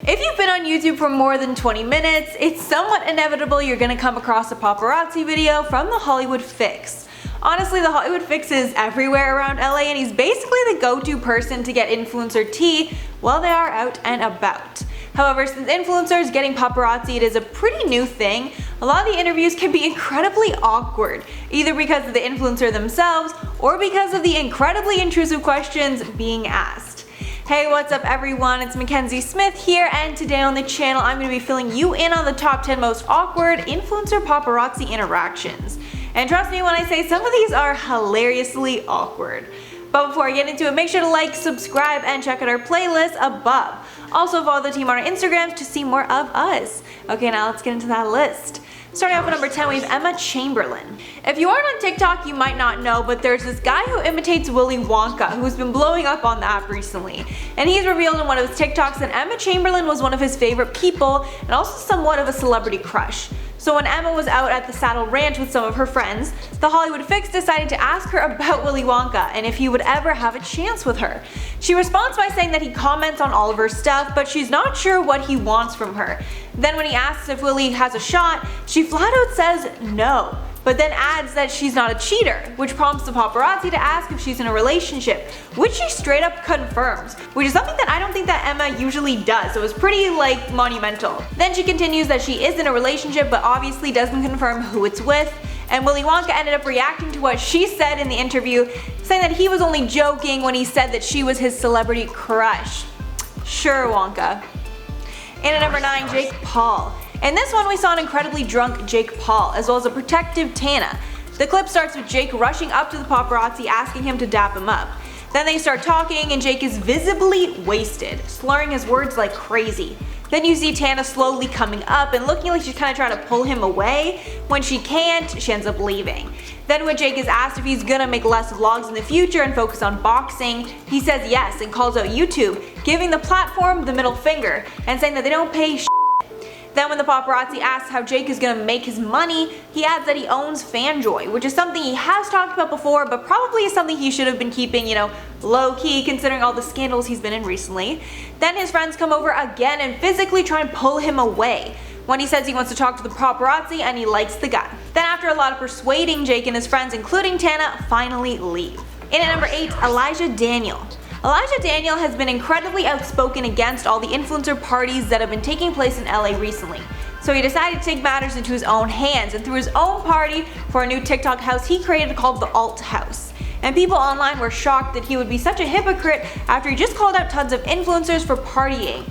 If you've been on YouTube for more than 20 minutes, it's somewhat inevitable you're gonna come across a paparazzi video from the Hollywood Fix. Honestly, the Hollywood Fix is everywhere around LA, and he's basically the go-to person to get influencer tea while they are out and about. However, since influencers getting paparazzied is a pretty new thing, a lot of the interviews can be incredibly awkward, either because of the influencer themselves or because of the incredibly intrusive questions being asked. Hey, what's up everyone? It's Mackenzie Smith here, and today on the channel I'm going to be filling you in on the top 10 most awkward influencer paparazzi interactions. And trust me when I say some of these are hilariously awkward. But before I get into it, make sure to like, subscribe, and check out our playlist above. Also follow the team on our Instagrams to see more of us. Okay, now let's get into that list. Starting off at number 10, we have Emma Chamberlain. If you aren't on TikTok, you might not know, but there's this guy who imitates Willy Wonka who's been blowing up on the app recently. And he's revealed in one of his TikToks that Emma Chamberlain was one of his favorite people and also somewhat of a celebrity crush. So when Emma was out at the Saddle Ranch with some of her friends, the Hollywood Fix decided to ask her about Willy Wonka and if he would ever have a chance with her. She responds by saying that he comments on all of her stuff, but she's not sure what he wants from her. Then when he asks if Willy has a shot, she flat out says no, but then adds that she's not a cheater, which prompts the paparazzi to ask if she's in a relationship, which she straight up confirms, which is something that I don't think that Emma usually does, so it's pretty monumental. Then she continues that she is in a relationship but obviously doesn't confirm who it's with, and Willy Wonka ended up reacting to what she said in the interview, saying that he was only joking when he said that she was his celebrity crush. Sure, Wonka. And at number 9, Jake Paul. In this one we saw an incredibly drunk Jake Paul, as well as a protective Tana. The clip starts with Jake rushing up to the paparazzi asking him to dap him up. Then they start talking and Jake is visibly wasted, slurring his words like crazy. Then you see Tana slowly coming up and looking like she's kind of trying to pull him away. When she can't, she ends up leaving. Then when Jake is asked if he's gonna make less vlogs in the future and focus on boxing, he says yes and calls out YouTube, giving the platform the middle finger and saying that they don't pay shit. Then when the paparazzi asks how Jake is gonna make his money, he adds that he owns Fanjoy, which is something he has talked about before, but probably is something he should have been keeping, low-key considering all the scandals he's been in recently. Then his friends come over again and physically try and pull him away, when he says he wants to talk to the paparazzi and he likes the guy. Then after a lot of persuading, Jake and his friends, including Tana, finally leave. In at number 8, Elijah Daniel. Elijah Daniel has been incredibly outspoken against all the influencer parties that have been taking place in LA recently. So he decided to take matters into his own hands and threw his own party for a new TikTok house he created called the Alt House. And people online were shocked that he would be such a hypocrite after he just called out tons of influencers for partying.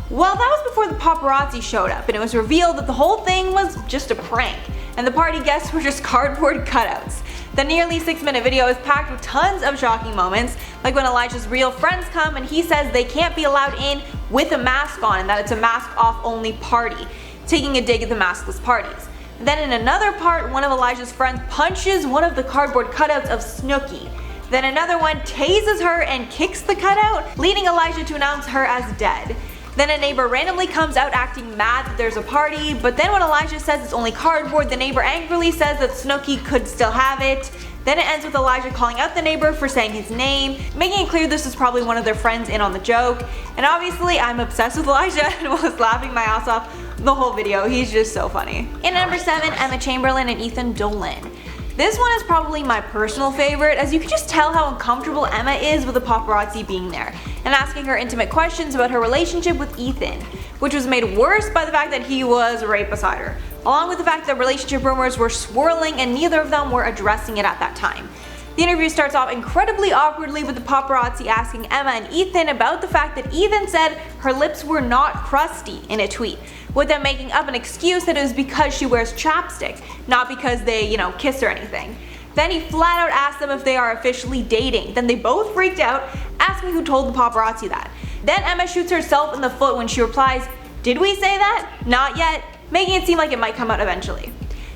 Well, that was before the paparazzi showed up and it was revealed that the whole thing was just a prank and the party guests were just cardboard cutouts. The nearly 6-minute video is packed with tons of shocking moments, like when Elijah's real friends come and he says they can't be allowed in with a mask on and that it's a mask off only party, taking a dig at the maskless parties. Then in another part, one of Elijah's friends punches one of the cardboard cutouts of Snooki. Then another one tases her and kicks the cutout, leading Elijah to announce her as dead. Then a neighbor randomly comes out acting mad that there's a party, but then when Elijah says it's only cardboard, the neighbor angrily says that Snooki could still have it. Then it ends with Elijah calling out the neighbor for saying his name, making it clear this is probably one of their friends in on the joke. And obviously I'm obsessed with Elijah and was laughing my ass off the whole video. He's just so funny. In at number 7, Emma Chamberlain and Ethan Dolan. This one is probably my personal favorite, as you can just tell how uncomfortable Emma is with the paparazzi being there and asking her intimate questions about her relationship with Ethan, which was made worse by the fact that he was right beside her, along with the fact that relationship rumors were swirling and neither of them were addressing it at that time. The interview starts off incredibly awkwardly with the paparazzi asking Emma and Ethan about the fact that Ethan said her lips were not crusty in a tweet, with them making up an excuse that it was because she wears chapstick, not because they, kiss or anything. Then he flat out asked them if they are officially dating. Then they both freaked out, asking who told the paparazzi that. Then Emma shoots herself in the foot when she replies, "Did we say that? Not yet," making it seem like it might come out eventually.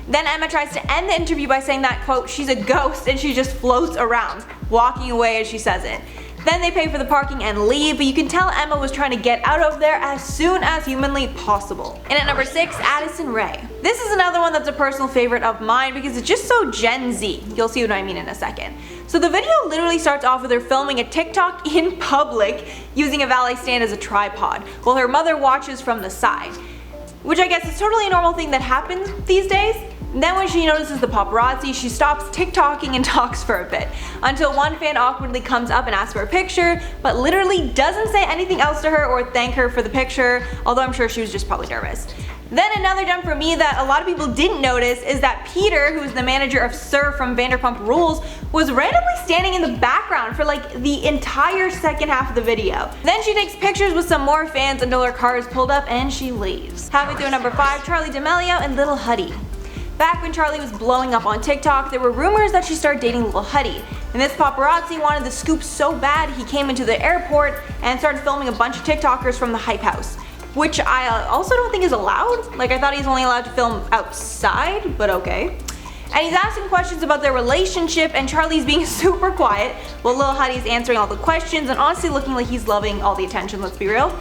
Then Emma tries to end the interview by saying that, quote, she's a ghost and she just floats around, walking away as she says it. Then they pay for the parking and leave, but you can tell Emma was trying to get out of there as soon as humanly possible. And at number 6, Addison Rae. This is another one that's a personal favorite of mine because it's just so Gen Z. You'll see what I mean in a second. So the video literally starts off with her filming a TikTok in public using a valet stand as a tripod, while her mother watches from the side. Which I guess is totally a normal thing that happens these days. Then when she notices the paparazzi, she stops TikToking and talks for a bit, until one fan awkwardly comes up and asks for a picture, but literally doesn't say anything else to her or thank her for the picture, although I'm sure she was just probably nervous. Then another gem for me that a lot of people didn't notice is that Peter, who is the manager of Sir from Vanderpump Rules, was randomly standing in the background for like the entire second half of the video. Then she takes pictures with some more fans until her car is pulled up and she leaves. Halfway through number 5, Charli D'Amelio and Lil Huddy. Back when Charli was blowing up on TikTok, there were rumors that she started dating Lil Huddy, and this paparazzi wanted the scoop so bad he came into the airport and started filming a bunch of TikTokers from the Hype House, which I also don't think is allowed. Like, I thought he's only allowed to film outside, but okay. And he's asking questions about their relationship, and Charli's being super quiet while Lil Huddy's answering all the questions and honestly looking like he's loving all the attention, let's be real.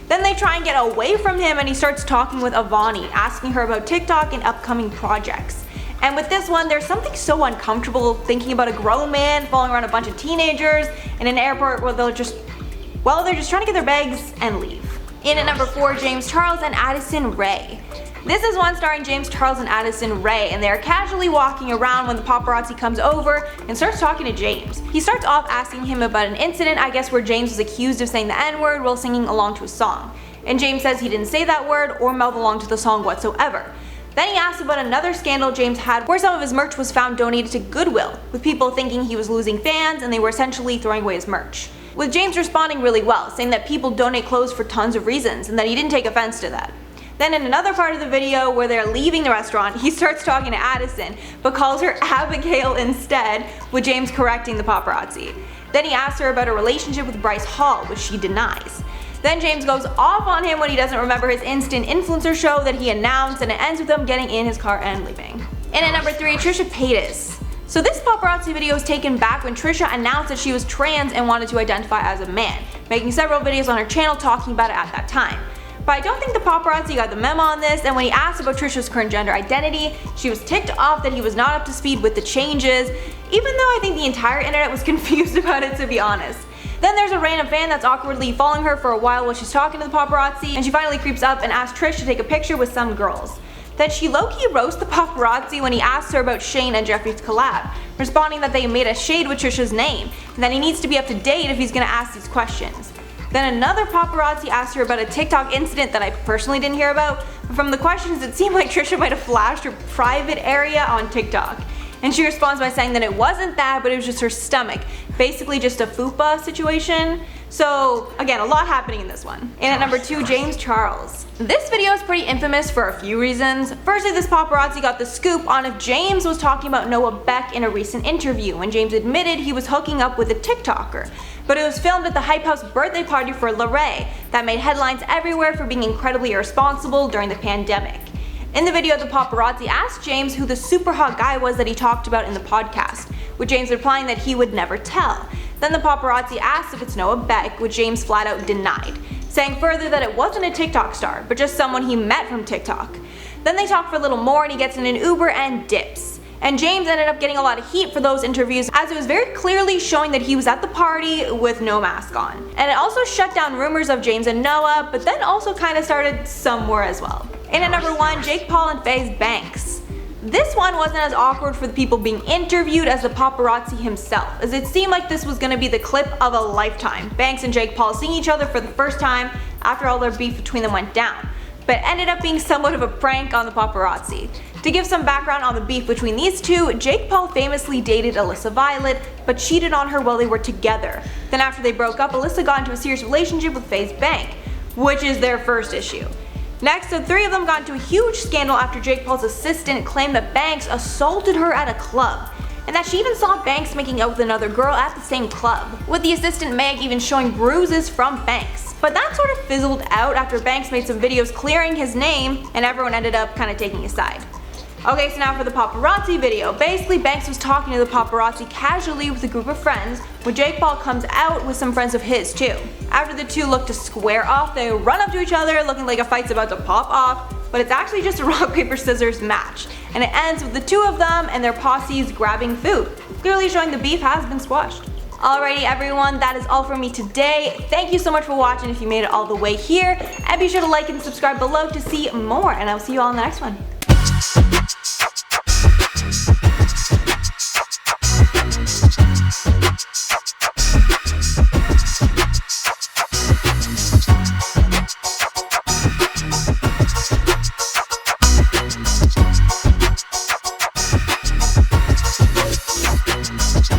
Then they try and get away from him and he starts talking with Avani, asking her about TikTok and upcoming projects. And with this one, there's something so uncomfortable thinking about a grown man following around a bunch of teenagers in an airport where they're just trying to get their bags and leave. In at number 4, James Charles and Addison Rae. This is one starring James Charles and Addison Rae, and they are casually walking around when the paparazzi comes over and starts talking to James. He starts off asking him about an incident, I guess, where James was accused of saying the N-word while singing along to a song. And James says he didn't say that word or mouth along to the song whatsoever. Then he asks about another scandal James had where some of his merch was found donated to Goodwill, with people thinking he was losing fans and they were essentially throwing away his merch. With James responding really well, saying that people donate clothes for tons of reasons and that he didn't take offense to that. Then in another part of the video where they're leaving the restaurant, he starts talking to Addison, but calls her Abigail instead, with James correcting the paparazzi. Then he asks her about her relationship with Bryce Hall, which she denies. Then James goes off on him when he doesn't remember his instant influencer show that he announced, and it ends with them getting in his car and leaving. And at number 3, Trisha Paytas. So this paparazzi video was taken back when Trisha announced that she was trans and wanted to identify as a man, making several videos on her channel talking about it at that time. But I don't think the paparazzi got the memo on this, and when he asked about Trisha's current gender identity, she was ticked off that he was not up to speed with the changes, even though I think the entire internet was confused about it, to be honest. Then there's a random fan that's awkwardly following her for a while she's talking to the paparazzi, and she finally creeps up and asks Trish to take a picture with some girls. Then she low-key roasts the paparazzi when he asks her about Shane and Jeffrey's collab, responding that they made a shade with Trisha's name, and that he needs to be up to date if he's gonna ask these questions. Then another paparazzi asked her about a TikTok incident that I personally didn't hear about, but from the questions it seemed like Trisha might have flashed her private area on TikTok. And she responds by saying that it wasn't that, but it was just her stomach. Basically just a fupa situation. So again, a lot happening in this one. And at number 2, James Charles. This video is pretty infamous for a few reasons. Firstly, this paparazzi got the scoop on if James was talking about Noah Beck in a recent interview, when James admitted he was hooking up with a TikToker. But it was filmed at the Hype House birthday party for Larray that made headlines everywhere for being incredibly irresponsible during the pandemic. In the video, the paparazzi asked James who the super hot guy was that he talked about in the podcast, with James replying that he would never tell. Then the paparazzi asked if it's Noah Beck, which James flat out denied, saying further that it wasn't a TikTok star, but just someone he met from TikTok. Then they talk for a little more and he gets in an Uber and dips. And James ended up getting a lot of heat for those interviews, as it was very clearly showing that he was at the party with no mask on. And it also shut down rumors of James and Noah, but then also kind of started somewhere as well. And at number 1, Jake Paul and Faze Banks. This one wasn't as awkward for the people being interviewed as the paparazzi himself, as it seemed like this was going to be the clip of a lifetime. Banks and Jake Paul seeing each other for the first time after all their beef between them went down, but ended up being somewhat of a prank on the paparazzi. To give some background on the beef between these two, Jake Paul famously dated Alyssa Violet, but cheated on her while they were together. Then after they broke up, Alyssa got into a serious relationship with Faze Banks, which is their first issue. Next, the three of them got into a huge scandal after Jake Paul's assistant claimed that Banks assaulted her at a club, and that she even saw Banks making out with another girl at the same club, with the assistant Meg even showing bruises from Banks. But that sort of fizzled out after Banks made some videos clearing his name, and everyone ended up kind of taking his side. Okay, so now for the paparazzi video. Basically, Banks was talking to the paparazzi casually with a group of friends when Jake Paul comes out with some friends of his too. After the two look to square off, they run up to each other looking like a fight's about to pop off, but it's actually just a rock, paper, scissors match. And it ends with the two of them and their posses grabbing food, clearly showing the beef has been squashed. Alrighty everyone, that is all from me today. Thank you so much for watching if you made it all the way here, and be sure to like and subscribe below to see more, and I'll see you all in the next one.